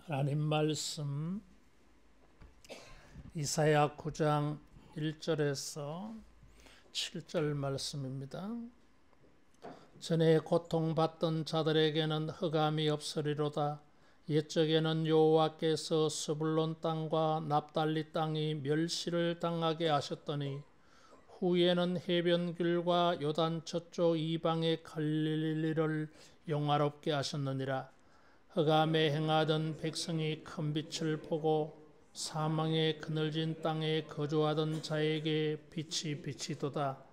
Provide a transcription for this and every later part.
하나님 말씀 이사야 9장 1절에서 7절 말씀입니다. 전에 고통받던 자들에게는 흑암이 없으리로다. 옛적에는 여호와께서 스불론 땅과 납달리 땅이 멸시를 당하게 하셨더니 후에는 해변길과 요단 저쪽 이방의 갈릴리를 영화롭게 하셨느니라. 흑암에 행하던 백성이 큰 빛을 보고 사망의 그늘진 땅에 거주하던 자에게 빛이 비치도다.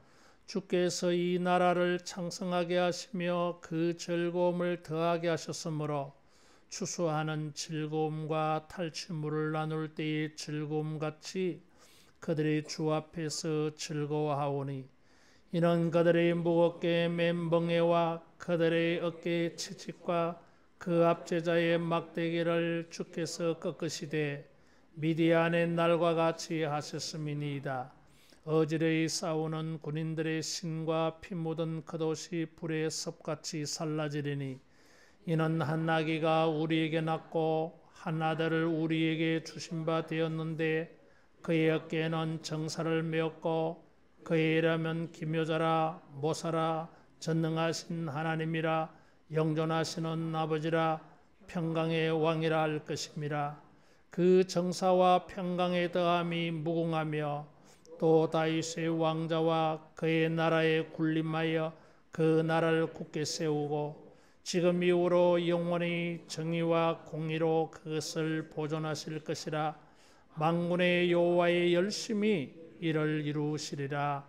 주께서 이 나라를 창성하게 하시며 그 즐거움을 더하게 하셨으므로 추수하는 즐거움과 탈취물을 나눌 때의 즐거움같이 그들이 주 앞에서 즐거워하오니 이는 그들의 무겁게 맨 멍에와 그들의 어깨의 채찍과 그 압제자의 막대기를 주께서 꺾으시되 미디안의 날과 같이 하셨음이니이다. 어지러이 싸우는 군인들의 신과 피 묻은 겉옷이 불의 섭같이 살라지리니 이는 한 나귀가 우리에게 낳고 한 아들을 우리에게 주신 바 되었는데 그의 어깨에는 정사를 메었고 그의 이름은 기묘자라 모사라 전능하신 하나님이라 영존하시는 아버지라 평강의 왕이라 할 것임이라. 그 정사와 평강의 더함이 무궁하며 또 다윗의 왕자와 그의 나라에 군림하여 그 나라를 굳게 세우고 지금 이후로 영원히 정의와 공의로 그것을 보존하실 것이라. 만군의 여호와의 열심히 이를 이루시리라.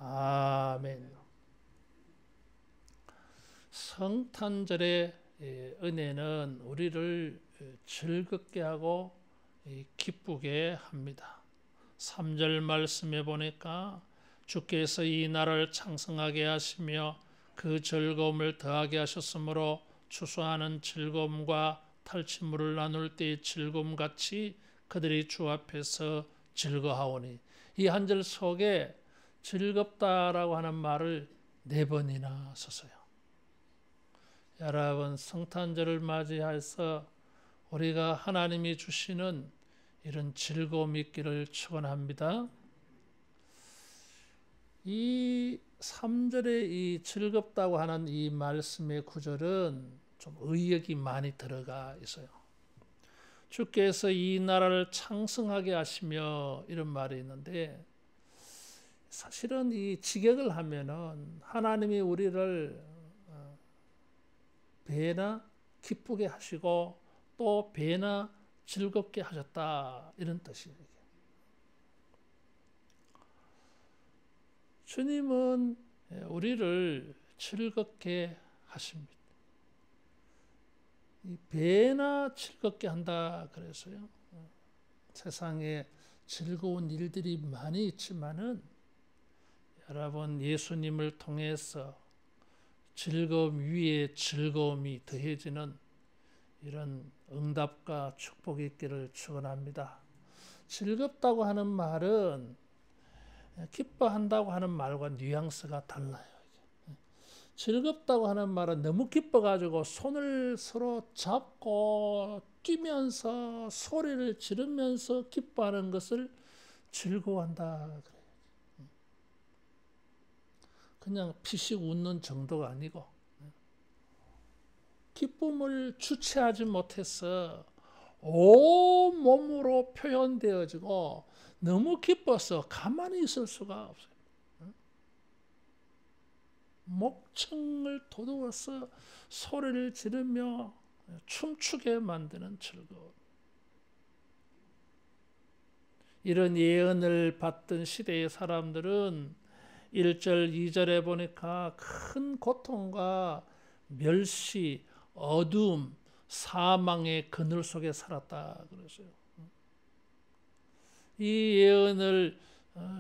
아멘. 성탄절의 은혜는 우리를 즐겁게 하고 기쁘게 합니다. 3절 말씀에 보니까 주께서 이 나라를 창성하게 하시며 그 즐거움을 더하게 하셨으므로 추수하는 즐거움과 탈취물을 나눌 때의 즐거움같이 그들이 주 앞에서 즐거하오니, 이 한 절 속에 즐겁다라고 하는 말을 4번이나 썼어요. 여러분, 성탄절을 맞이해서 우리가 하나님이 주시는 이런 즐거움이 있기를 축원합니다. 이 3절의 이 즐겁다고 하는 이 말씀의 구절은 좀 의역이 많이 들어가 있어요. 주께서 이 나라를 창성하게 하시며 이런 말이 있는데, 사실은 이 직역을 하면은 하나님이 우리를 배나 기쁘게 하시고 또 배나 즐겁게 하셨다, 이런 뜻이에요. 주님은 우리를 즐겁게 하십니다. 이 배나 즐겁게 한다 그래서요. 세상에 즐거운 일들이 많이 있지만은 여러분, 예수님을 통해서 즐거움 위에 즐거움이 더해지는 이런 응답과 축복이 있기를 축원합니다. 즐겁다고 하는 말은 기뻐한다고 하는 말과 뉘앙스가 달라요. 즐겁다고 하는 말은 너무 기뻐가지고 손을 서로 잡고 뛰면서 소리를 지르면서 기뻐하는 것을 즐거워한다 그래요. 그냥 피식 웃는 정도가 아니고, 기쁨을 주체하지 못해서 온 몸으로 표현되어지고 너무 기뻐서 가만히 있을 수가 없어요. 목청을 돋우어서 소리를 지르며 춤추게 만드는 즐거움. 이런 예언을 받던 시대의 사람들은 1절, 2절에 보니까 큰 고통과 멸시, 어둠, 사망의 그늘 속에 살았다 그랬어요. 이 예언을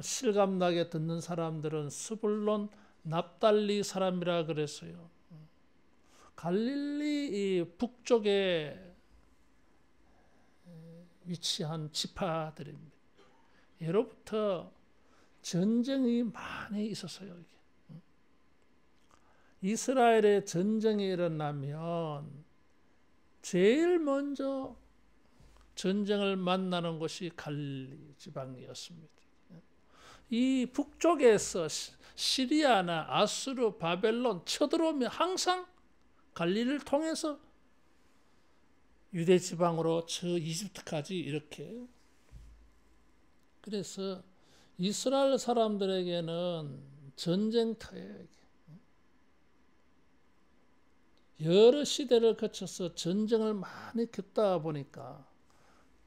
실감나게 듣는 사람들은 스불론 납달리 사람이라 그랬어요. 갈릴리 북쪽에 위치한 지파들입니다. 예로부터 전쟁이 많이 있었어요. 이스라엘의 전쟁이 일어나면 제일 먼저 전쟁을 만나는 곳이 갈릴리 지방이었습니다. 이 북쪽에서 시리아나 아수르, 바벨론 쳐들어오면 항상 갈릴리를 통해서 유대 지방으로 저 이집트까지 이렇게. 그래서 이스라엘 사람들에게는 전쟁터에 여러 시대를 거쳐서 전쟁을 많이 겪다 보니까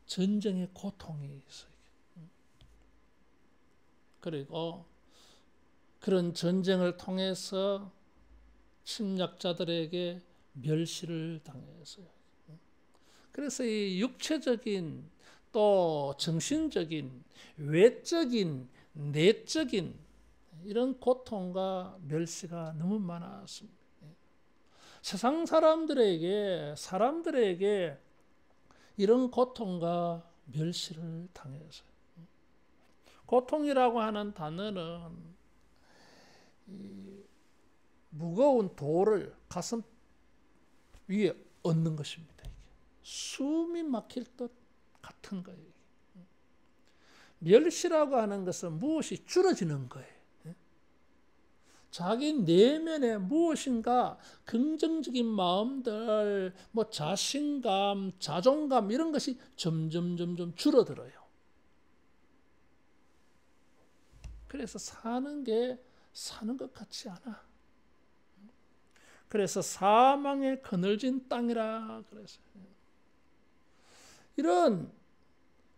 전쟁의 고통이 있어요. 그리고 그런 전쟁을 통해서 침략자들에게 멸시를 당했어요. 그래서 이 육체적인 또 정신적인 외적인 내적인 이런 고통과 멸시가 너무 많았습니다. 세상 사람들에게 이런 고통과 멸시를 당했어요. 고통이라고 하는 단어는 이 무거운 돌을 가슴 위에 얹는 것입니다. 이게. 숨이 막힐 것 같은 거예요. 멸시라고 하는 것은 무엇이 줄어지는 거예요. 자기 내면에 무엇인가 긍정적인 마음들, 뭐 자신감, 자존감 이런 것이 점점 줄어들어요. 그래서 사는 게 사는 것 같지 않아. 그래서 사망에 그늘진 땅이라 그랬어요. 이런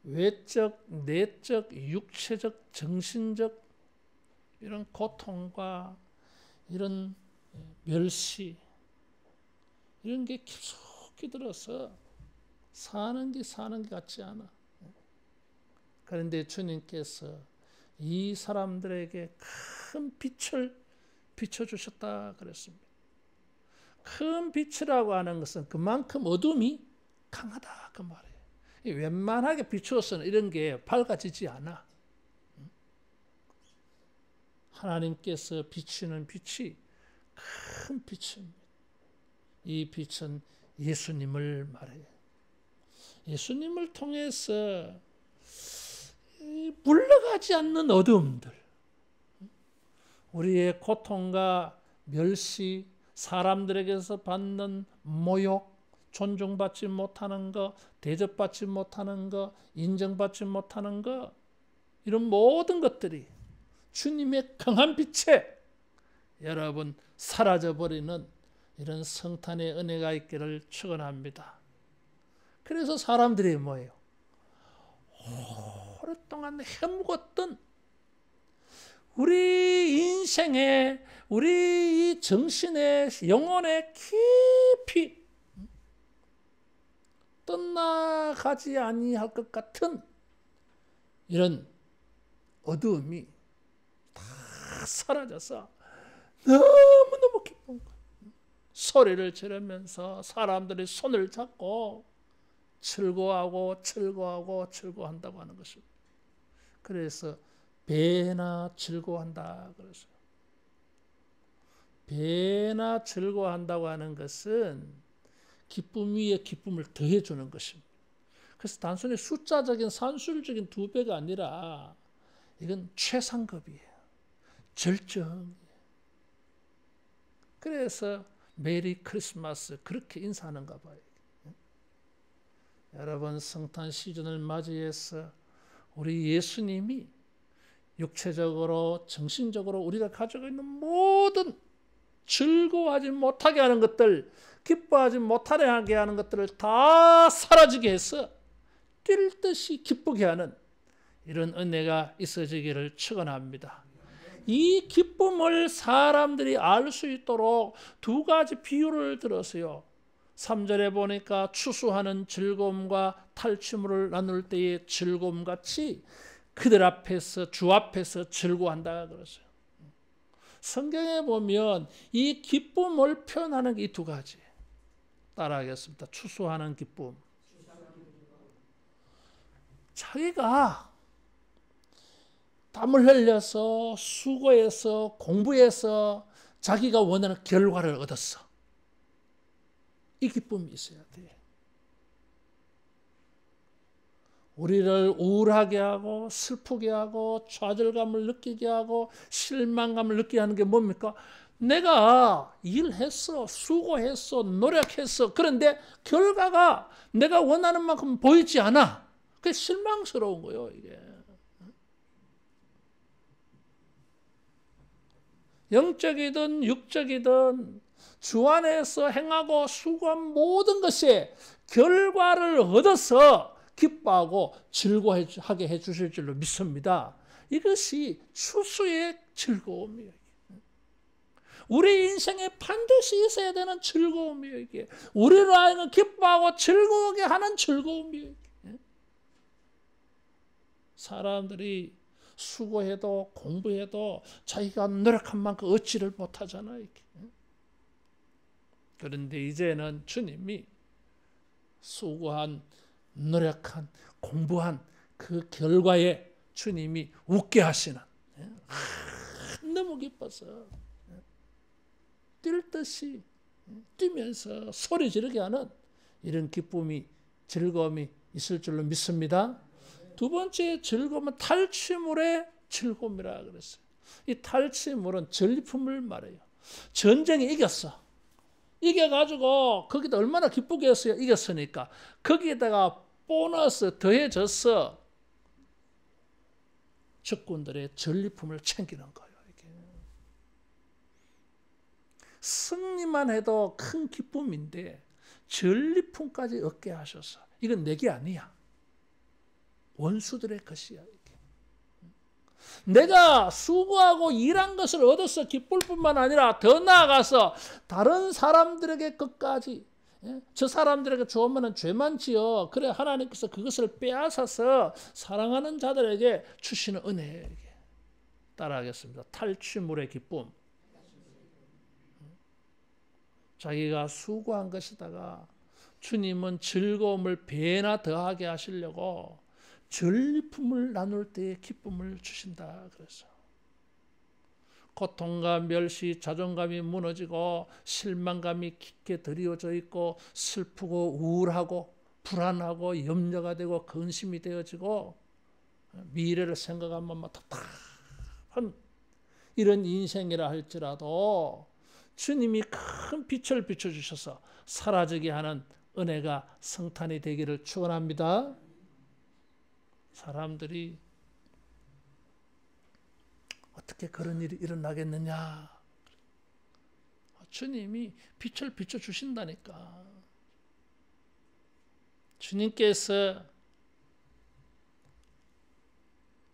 외적, 내적, 육체적, 정신적 이런 고통과 이런 멸시 이런 게 깊숙이 들어서 사는 게 같지 않아. 그런데 주님께서 이 사람들에게 큰 빛을 비춰주셨다 그랬습니다. 큰 빛이라고 하는 것은 그만큼 어둠이 강하다 그 말이에요. 웬만하게 비추어서는 이런 게 밝아지지 않아. 하나님께서 비추는 빛이 큰 빛입니다. 이 빛은 예수님을 말해요. 예수님을 통해서 물러가지 않는 어둠들, 우리의 고통과 멸시, 사람들에게서 받는 모욕, 존중받지 못하는 것, 대접받지 못하는 것, 인정받지 못하는 것, 이런 모든 것들이 주님의 강한 빛에 여러분 사라져버리는 이런 성탄의 은혜가 있기를 축원합니다. 그래서 사람들이 뭐예요? 오랫동안 헤묵었던 우리 인생에, 우리 정신에, 영혼에 깊이 떠나가지 아니할 것 같은 이런 어두움이 다 사라져서 너무너무 기쁜 거예요. 소리를 지르면서 사람들이 손을 잡고 즐거워한다고 하는 것입니다. 그래서 배나 즐거워한다 그랬어요. 배나 즐거워한다고 하는 것은 기쁨 위에 기쁨을 더해주는 것입니다. 그래서 단순히 숫자적인 산술적인 2배가 아니라 이건 최상급이에요. 절정이에요. 그래서 메리 크리스마스 그렇게 인사하는가 봐요. 여러분 성탄 시즌을 맞이해서 우리 예수님이 육체적으로 정신적으로 우리가 가지고 있는 모든 즐거워하지 못하게 하는 것들, 기뻐하지 못하게 하는 것들을 다 사라지게 해서 뛸 듯이 기쁘게 하는 이런 은혜가 있어지기를 축원합니다. 이 기쁨을 사람들이 알 수 있도록 2가지 비유를 들었어요. 3절에 보니까 추수하는 즐거움과 탈취물을 나눌 때의 즐거움같이 그들 앞에서 주 앞에서 즐거워한다 그랬어요. 성경에 보면 이 기쁨을 표현하는 게 이 2가지. 따라하겠습니다. 추수하는 기쁨. 자기가 땀을 흘려서 수고해서 공부해서 자기가 원하는 결과를 얻었어. 이 기쁨이 있어야 돼. 우리를 우울하게 하고 슬프게 하고 좌절감을 느끼게 하고 실망감을 느끼게 하는 게 뭡니까? 내가 일했어, 수고했어, 노력했어. 그런데 결과가 내가 원하는 만큼 보이지 않아. 그게 실망스러운 거예요, 이게. 영적이든 육적이든 주 안에서 행하고 수고한 모든 것에 결과를 얻어서 기뻐하고 즐거워하게 해주실 줄로 믿습니다. 이것이 추수의 즐거움이에요. 우리 인생에 반드시 있어야 되는 즐거움이에요. 이게 우리를 하여금 기뻐하고 즐거우게 하는 즐거움이에요. 사람들이 수고해도 공부해도 자기가 노력한 만큼 얻지를 못하잖아요. 이렇게. 그런데 이제는 주님이 수고한, 노력한, 공부한 그 결과에 주님이 웃게 하시는, 너무 기뻐서 뛸 듯이 뛰면서 소리 지르게 하는 이런 기쁨이, 즐거움이 있을 줄로 믿습니다. 두 번째 즐거움은 탈취물의 즐거움이라 그랬어요. 이 탈취물은 전리품을 말해요. 전쟁에 이겼어. 이겨가지고 거기다 얼마나 기쁘게 했어요. 이겼으니까. 거기에다가 보너스 더해져서 적군들의 전리품을 챙기는 거예요. 이게. 승리만 해도 큰 기쁨인데 전리품까지 얻게 하셔서 이건 내게 아니야. 원수들의 것이야. 이게. 내가 수고하고 일한 것을 얻어서 기쁠 뿐만 아니라 더 나아가서 다른 사람들에게 것까지, 저 사람들에게 주면 죄만 지어. 그래 하나님께서 그것을 빼앗아서 사랑하는 자들에게 주시는 은혜예요. 따라하겠습니다. 탈취물의 기쁨. 자기가 수고한 것에다가 주님은 즐거움을 배나 더하게 하시려고 전리품을 나눌 때에 기쁨을 주신다. 그래서 고통과 멸시, 자존감이 무너지고 실망감이 깊게 드리워져 있고 슬프고 우울하고 불안하고 염려가 되고 근심이 되어지고 미래를 생각하면 막 답답한 이런 인생이라 할지라도 주님이 큰 빛을 비춰주셔서 사라지게 하는 은혜가 성탄이 되기를 축원합니다. 사람들이 어떻게 그런 일이 일어나겠느냐? 주님이 빛을 비춰주신다니까. 주님께서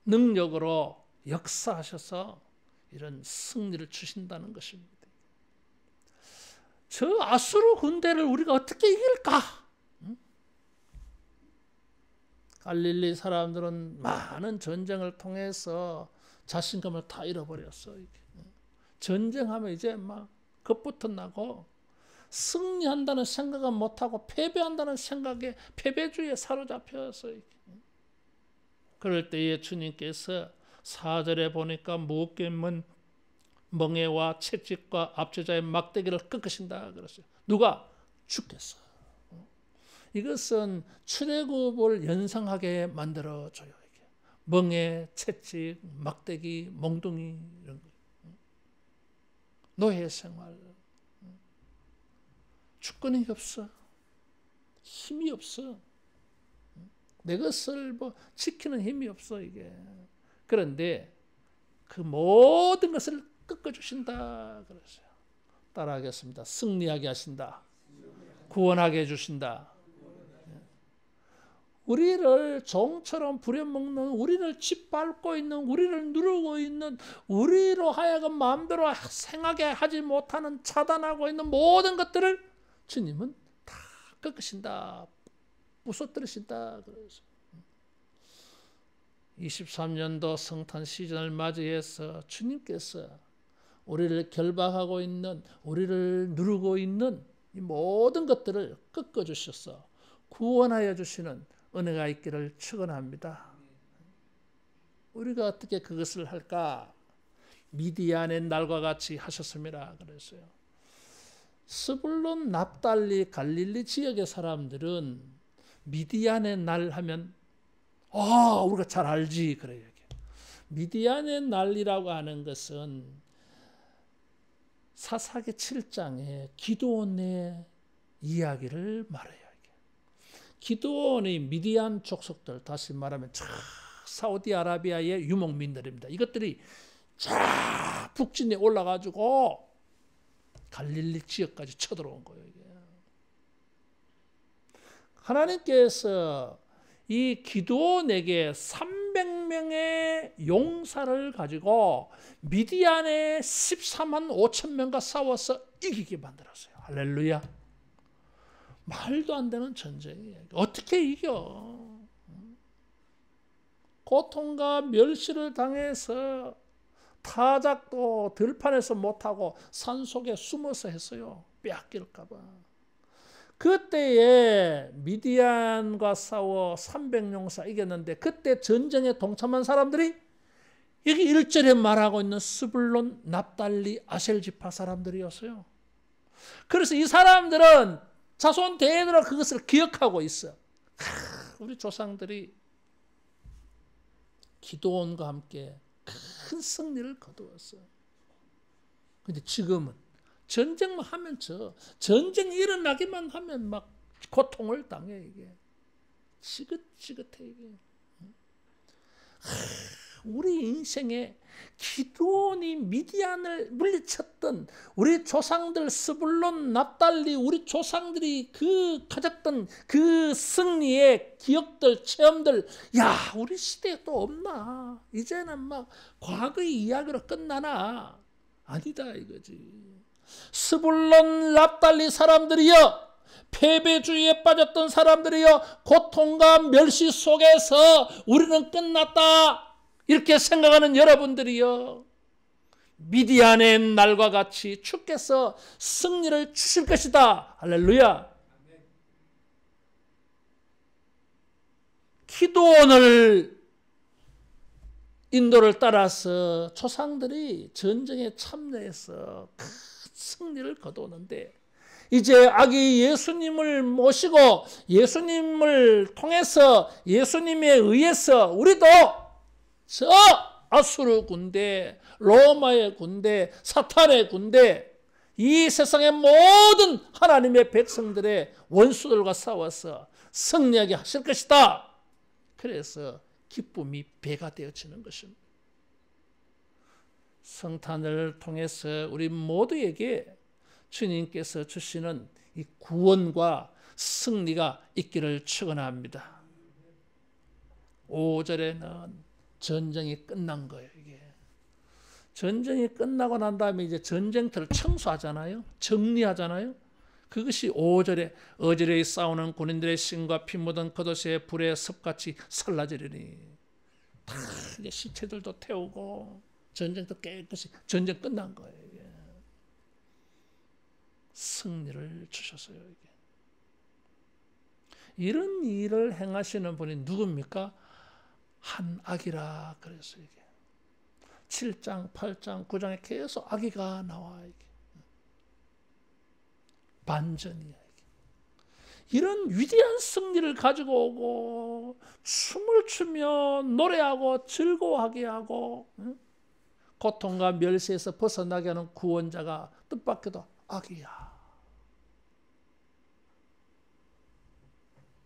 능력으로 역사하셔서 이런 승리를 주신다는 것입니다. 저 아수르 군대를 우리가 어떻게 이길까? 갈릴리 사람들은 많은 전쟁을 통해서 자신감을 다 잃어버렸어. 전쟁하면 이제 막 겁부터 나고 승리한다는 생각은 못하고 패배한다는 생각에 패배주의에 사로잡혀서. 그럴 때에 주님께서 4절에 보니까 무겁게만 멍에와 채찍과 압제자의 막대기를 꺾으신다 그랬어요. 누가? 주께서. 이것은 출애굽을 연상하게 만들어줘요. 멍에, 채찍, 막대기, 몽둥이 이런 거. 노예 생활. 주권이 없어. 힘이 없어. 내 것을 뭐 지키는 힘이 없어 이게. 그런데 그 모든 것을 꺾어주신다 그랬어요. 따라하겠습니다. 승리하게 하신다. 구원하게 해주신다. 우리를 종처럼 부려먹는, 우리를 짓밟고 있는, 우리를 누르고 있는, 우리로 하여금 마음대로 생하게 하지 못하는 차단하고 있는 모든 것들을 주님은 다 꺾으신다. 부숴뜨리신다. 그래서 23년도 성탄 시즌을 맞이해서 주님께서 우리를 결박하고 있는, 우리를 누르고 있는 이 모든 것들을 꺾어주셔서 구원하여 주시는 은혜가 있기를 축원합니다. 우리가 어떻게 그것을 할까? 미디안의 날과 같이 하셨습니다. 그랬어요. 스불론, 납달리, 갈릴리 지역의 사람들은 미디안의 날 하면 우리가 잘 알지. 그래요. 미디안의 난리라고 하는 것은 사사기 7장에 기드온의 이야기를 말해요. 기드온의 미디안 족속들, 다시 말하면 사우디아라비아의 유목민들입니다. 이것들이 쫙 북진에 올라가지고 갈릴리 지역까지 쳐들어온 거예요. 이게. 하나님께서 이 기드온에게 300명의 용사를 가지고 미디안의 14만 5천 명과 싸워서 이기게 만들었어요. 할렐루야. 말도 안 되는 전쟁이에요. 어떻게 이겨? 고통과 멸시를 당해서 타작도 들판에서 못하고 산속에 숨어서 했어요. 빼앗길까 봐. 그때에 미디안과 싸워 300용사 이겼는데 그때 전쟁에 동참한 사람들이 여기 1절에 말하고 있는 스불론, 납달리, 아셀 지파 사람들이었어요. 그래서 이 사람들은 자손 대대로 그것을 기억하고 있어. 우리 조상들이 기드온과 함께 큰 승리를 거두었어. 근데 지금은 전쟁만 하면 전쟁이 일어나기만 하면 막 고통을 당해. 이게 지긋지긋해. 이게 우리 인생에 기드온이 미디안을 물리쳤던 우리 조상들 스불론, 납달리, 우리 조상들이 가졌던 그 승리의 기억들, 체험들, 우리 시대에 또 없나? 이제는 막 과거의 이야기로 끝나나? 아니다 이거지. 스불론, 납달리 사람들이여, 패배주의에 빠졌던 사람들이여, 고통과 멸시 속에서 우리는 끝났다 이렇게 생각하는 여러분들이여, 미디안의 날과 같이 주께서 승리를 주실 것이다. 할렐루야. 기드온을 인도를 따라서 조상들이 전쟁에 참여해서 큰 승리를 거두었는데, 이제 아기 예수님을 모시고 예수님을 통해서 예수님에 의해서 우리도 저 아수르 군대, 로마의 군대, 사탄의 군대, 이 세상의 모든 하나님의 백성들의 원수들과 싸워서 승리하게 하실 것이다. 그래서 기쁨이 배가 되어지는 것입니다. 성탄을 통해서 우리 모두에게 주님께서 주시는 이 구원과 승리가 있기를 축원합니다. 5절에는 전쟁이 끝난 거예요. 이게 전쟁이 끝나고 난 다음에 이제 전쟁터를 청소하잖아요. 정리하잖아요. 그것이 5절에 어지러이 싸우는 군인들의 신과 피 묻은 겉옷에 불에 습같이 살라지리니, 다 이제 시체들도 태우고 전쟁도 깨끗이 전쟁 끝난 거예요. 이게. 승리를 주셨어요. 이게. 이런 일을 행하시는 분이 누굽니까? 한 아기라 그랬어요. 이게 7장, 8장, 9장에 계속 아기가 나와. 이게 반전이야. 이게. 이런 위대한 승리를 가지고 오고 춤을 추며 노래하고 즐거워하게 하고 고통과 멸시에서 벗어나게 하는 구원자가 뜻밖에도 아기야.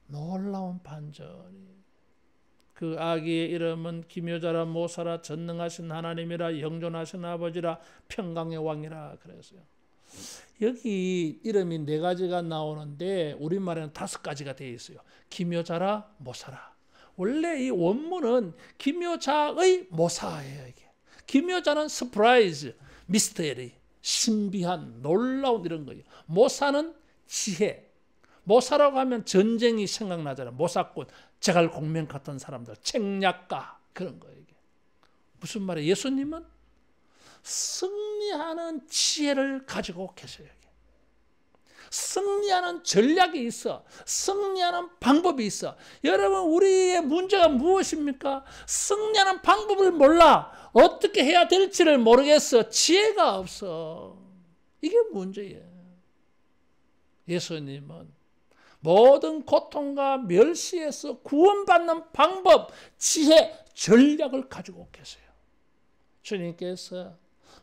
놀라운 반전이. 그 아기의 이름은 기묘자라, 모사라, 전능하신 하나님이라, 영존하신 아버지라, 평강의 왕이라 그랬어요. 여기 이름이 4가지가 나오는데 우리말에는 5가지가 되어 있어요. 기묘자라, 모사라. 원래 이 원문은 기묘자의 모사예요. 이게. 기묘자는 서프라이즈, 미스테리, 신비한, 놀라운 이런 거예요. 모사는 지혜. 모사라고 하면 전쟁이 생각나잖아요. 모사꾼, 제갈공명 같은 사람들, 책략가, 그런 거예요. 이게. 무슨 말이에요? 예수님은 승리하는 지혜를 가지고 계세요. 승리하는 전략이 있어. 승리하는 방법이 있어. 여러분, 우리의 문제가 무엇입니까? 승리하는 방법을 몰라. 어떻게 해야 될지를 모르겠어. 지혜가 없어. 이게 문제예요. 예수님은 모든 고통과 멸시에서 구원받는 방법, 지혜, 전략을 가지고 계세요. 주님께서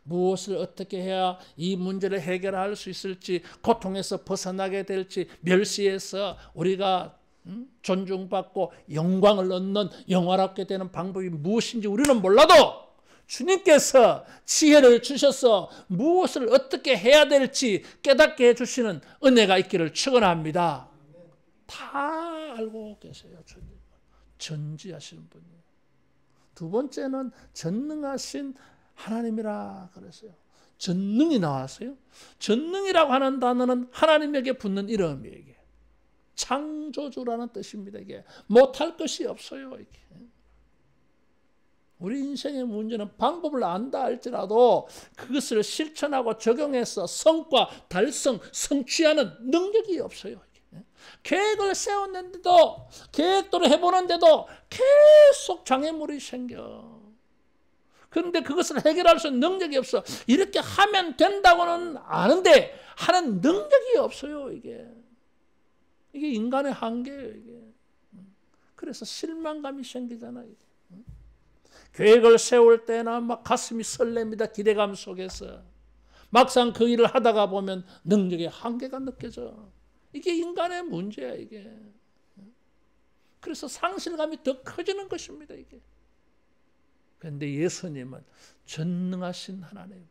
무엇을 어떻게 해야 이 문제를 해결할 수 있을지, 고통에서 벗어나게 될지, 멸시에서 우리가 존중받고 영광을 얻는 영화롭게 되는 방법이 무엇인지 우리는 몰라도 주님께서 지혜를 주셔서 무엇을 어떻게 해야 될지 깨닫게 해주시는 은혜가 있기를 축원합니다. 다 알고 계세요. 주님 전지하시는 분이에요. 두 번째는 전능하신 하나님이라 그랬어요. 전능이 나왔어요. 전능이라고 하는 단어는 하나님에게 붙는 이름이에요. 이게 창조주라는 뜻입니다. 이게 못할 것이 없어요. 이게. 우리 인생의 문제는 방법을 안다 할지라도 그것을 실천하고 적용해서 성과 달성, 성취하는 능력이 없어요. 계획을 세웠는데도, 계획대로 해보는데도 계속 장애물이 생겨. 그런데 그것을 해결할 수 있는 능력이 없어. 이렇게 하면 된다고는 아는데 하는 능력이 없어요. 이게 인간의 한계예요. 이게. 그래서 실망감이 생기잖아요. 이게. 계획을 세울 때나 막 가슴이 설렙니다. 기대감 속에서. 막상 그 일을 하다가 보면 능력의 한계가 느껴져. 이게 인간의 문제야. 이게. 그래서 상실감이 더 커지는 것입니다. 이게. 그런데 예수님은 전능하신 하나님.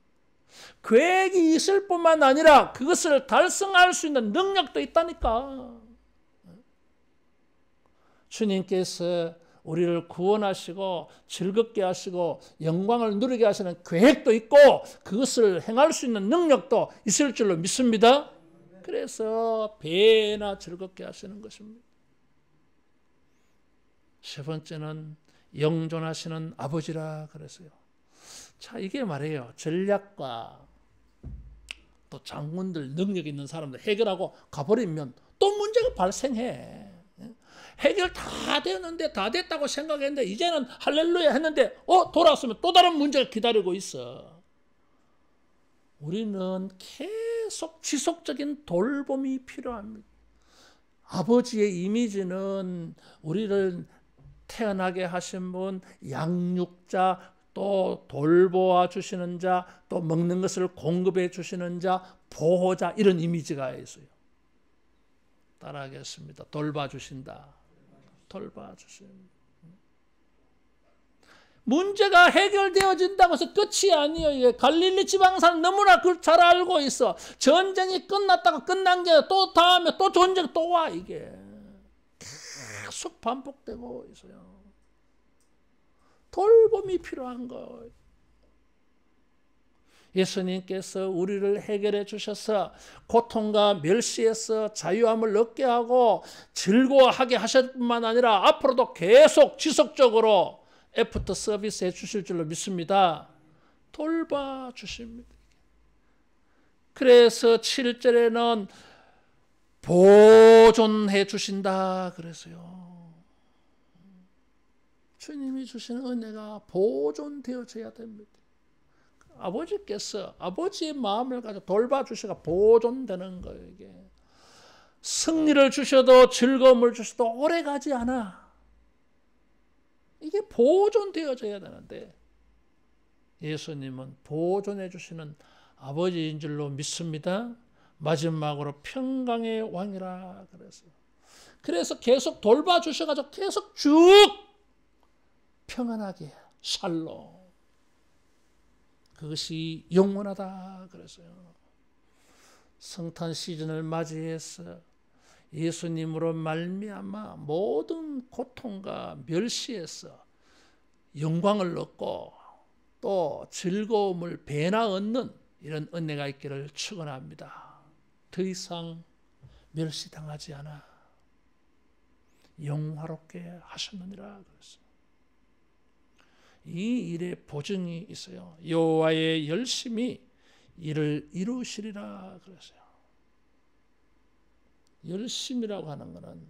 계획이 있을 뿐만 아니라 그것을 달성할 수 있는 능력도 있다니까. 주님께서 우리를 구원하시고 즐겁게 하시고 영광을 누리게 하시는 계획도 있고 그것을 행할 수 있는 능력도 있을 줄로 믿습니다. 그래서 배나 즐겁게 하시는 것입니다. 세 번째는 영존하시는 아버지라 그랬어요. 자, 이게 말이에요. 전략과 또 장군들, 능력 있는 사람들 해결하고 가버리면 또 문제가 발생해. 해결 다 되었는데, 다 됐다고 생각했는데 이제는 할렐루야 했는데 돌아왔으면 또 다른 문제가 기다리고 있어. 우리는 계속 지속적인 돌봄이 필요합니다. 아버지의 이미지는 우리를 태어나게 하신 분, 양육자, 또 돌보아 주시는 자, 또 먹는 것을 공급해 주시는 자, 보호자, 이런 이미지가 있어요. 따라하겠습니다. 돌봐주신다. 돌봐주신다. 문제가 해결되어진다고 해서 끝이 아니에요. 이게 갈릴리 지방사는 너무나 그걸 잘 알고 있어. 전쟁이 끝났다가 끝난 게 또 다음에 또 전쟁 또 와. 이게 계속 반복되고 있어요. 돌봄이 필요한 거예요. 예수님께서 우리를 해결해 주셔서 고통과 멸시에서 자유함을 얻게 하고 즐거워하게 하실 뿐만 아니라 앞으로도 계속 지속적으로 애프터 서비스 해 주실 줄로 믿습니다. 돌봐 주십니다. 그래서 7절에는 보존해 주신다 그랬어요. 주님이 주시는 은혜가 보존되어져야 됩니다. 아버지께서 아버지의 마음을 가지고 돌봐주셔가 보존되는 거예요. 이게 승리를 주셔도 즐거움을 주셔도 오래 가지 않아. 이게 보존되어져야 되는데 예수님은 보존해 주시는 아버지인 줄로 믿습니다. 마지막으로 평강의 왕이라 그랬어요. 그래서 계속 돌봐주셔가지고 계속 쭉 평안하게 샬롬. 그것이 영원하다 그랬어요. 성탄 시즌을 맞이해서 예수님으로 말미암아 모든 고통과 멸시에서 영광을 얻고 또 즐거움을 배나 얻는 이런 은혜가 있기를 축원합니다. 더 이상 멸시당하지 않아 영화롭게 하셨느니라 그랬어요. 이 일에 보증이 있어요. 여호와의 열심히 이를 이루시리라 그랬어요. 열심이라고 하는 것은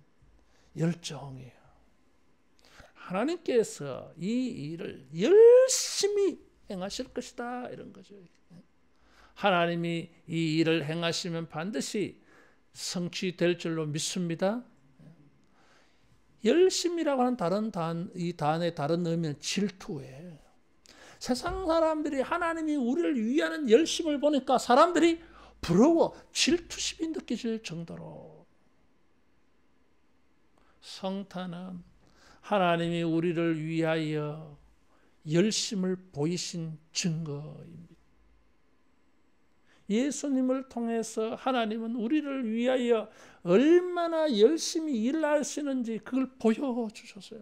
열정이에요. 하나님께서 이 일을 열심히 행하실 것이다 이런 거죠. 하나님이 이 일을 행하시면 반드시 성취될 줄로 믿습니다. 열심이라고 하는 이 단의 다른 의미는 질투예요. 세상 사람들이 하나님이 우리를 위하는 열심을 보니까 사람들이 부러워 질투심이 느껴질 정도로 성탄은 하나님이 우리를 위하여 열심을 보이신 증거입니다. 예수님을 통해서 하나님은 우리를 위하여 얼마나 열심히 일하시는지 그걸 보여주셨어요.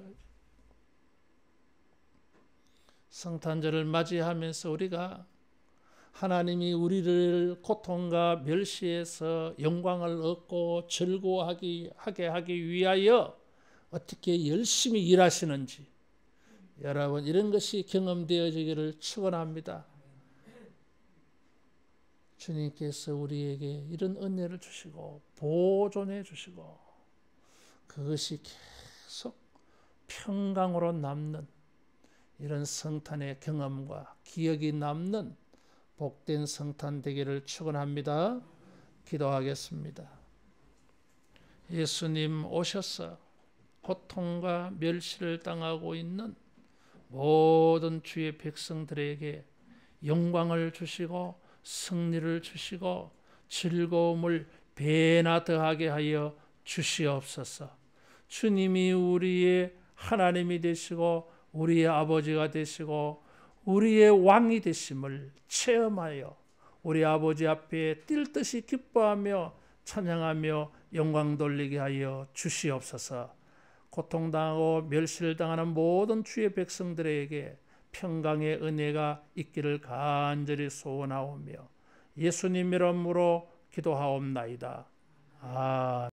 성탄절을 맞이하면서 우리가 하나님이 우리를 고통과 멸시에서 영광을 얻고 즐거워하게 하기 위하여 어떻게 열심히 일하시는지 여러분 이런 것이 경험되어지기를 축원합니다. 주님께서 우리에게 이런 은혜를 주시고 보존해 주시고 그것이 계속 평강으로 남는 이런 성탄의 경험과 기억이 남는 복된 성탄 되기를 축원합니다. 기도하겠습니다. 예수님 오셔서 고통과 멸시를 당하고 있는 모든 주의 백성들에게 영광을 주시고 승리를 주시고 즐거움을 배나 더하게 하여 주시옵소서. 주님이 우리의 하나님이 되시고 우리의 아버지가 되시고 우리의 왕이 되심을 체험하여 우리 아버지 앞에 뛸 듯이 기뻐하며 찬양하며 영광 돌리게 하여 주시옵소서. 고통당하고 멸시를 당하는 모든 주의 백성들에게 평강의 은혜가 있기를 간절히 소원하오며 예수님 이름으로 기도하옵나이다. 아멘.